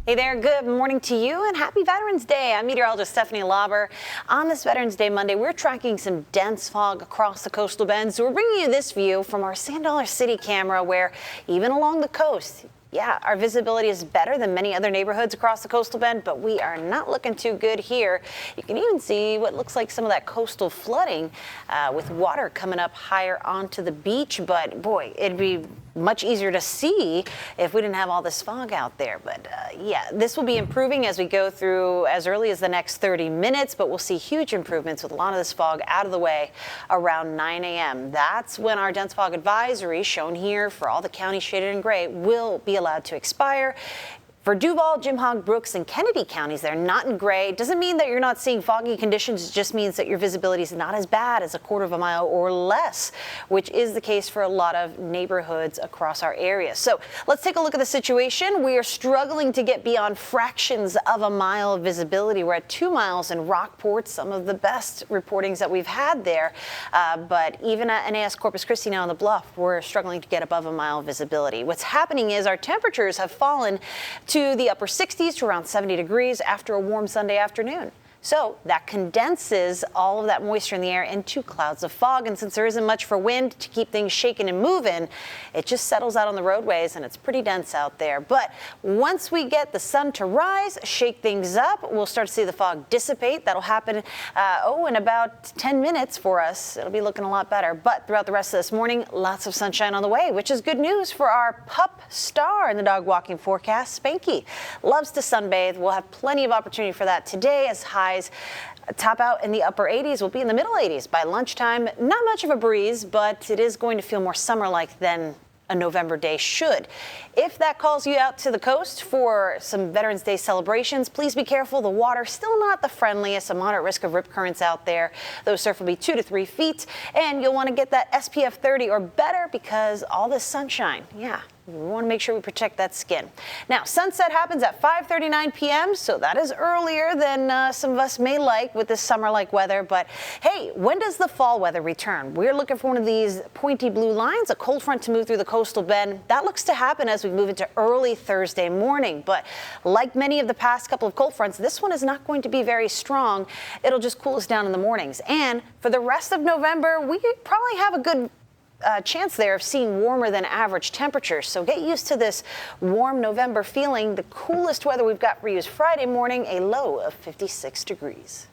Hey there, good morning to you and happy Veterans Day. I'm meteorologist Stefanie Lauber. On this Veterans Day Monday, we're tracking some dense fog across the coastal bend. So we're bringing you this view from our Sand Dollar City camera where even along the coast, yeah, our visibility is better than many other neighborhoods across the coastal bend, but we are not looking too good here. You can even see what looks like some of that coastal flooding with water coming up higher onto the beach. But boy, it'd be much easier to see if we didn't have all this fog out there. But yeah, this will be improving as we go through as early as the next 30 minutes, but we'll see huge improvements with a lot of this fog out of the way around 9 a.m. That's when our dense fog advisory, shown here for all the counties shaded in gray, will be allowed to expire. For Duval, Jim Hogg, Brooks, and Kennedy counties, they're not in gray. Doesn't mean that you're not seeing foggy conditions. It just means that your visibility is not as bad as a quarter of a mile or less, which is the case for a lot of neighborhoods across our area. So let's take a look at the situation. We are struggling to get beyond fractions of a mile of visibility. We're at 2 miles in Rockport, some of the best reportings that we've had there. But even at NAS Corpus Christi now on the Bluff, we're struggling to get above a mile of visibility. What's happening is our temperatures have fallen to the upper 60s to around 70 degrees after a warm Sunday afternoon. So that condenses all of that moisture in the air into clouds of fog. And since there isn't much for wind to keep things shaking and moving, it just settles out on the roadways and it's pretty dense out there. But once we get the sun to rise, shake things up, we'll start to see the fog dissipate. That'll happen, in about 10 minutes for us. It'll be looking a lot better. But throughout the rest of this morning, lots of sunshine on the way, which is good news for our pup star in the dog walking forecast. Spanky loves to sunbathe. We'll have plenty of opportunity for that today as highs top out in the upper 80s. We'll be in the middle 80s by lunchtime. Not much of a breeze, but it is going to feel more summer-like than a November day should. If that calls you out to the coast for some Veterans Day celebrations, please be careful. The water still not the friendliest. A moderate risk of rip currents out there. Those surf will be 2 to 3 feet, and you'll want to get that SPF 30 or better because all this sunshine, yeah, we want to make sure we protect that skin. Now, sunset happens at 5:39 p.m., so that is earlier than some of us may like with this summer-like weather. But hey, when does the fall weather return? We're looking for one of these pointy blue lines, a cold front to move through the coastal bend. That looks to happen as we move into early Thursday morning. But like many of the past couple of cold fronts, this one is not going to be very strong. It'll just cool us down in the mornings. And for the rest of November, we probably have a good chance there of seeing warmer than average temperatures. So get used to this warm November feeling. The coolest weather we've got for you is Friday morning, a low of 56 degrees.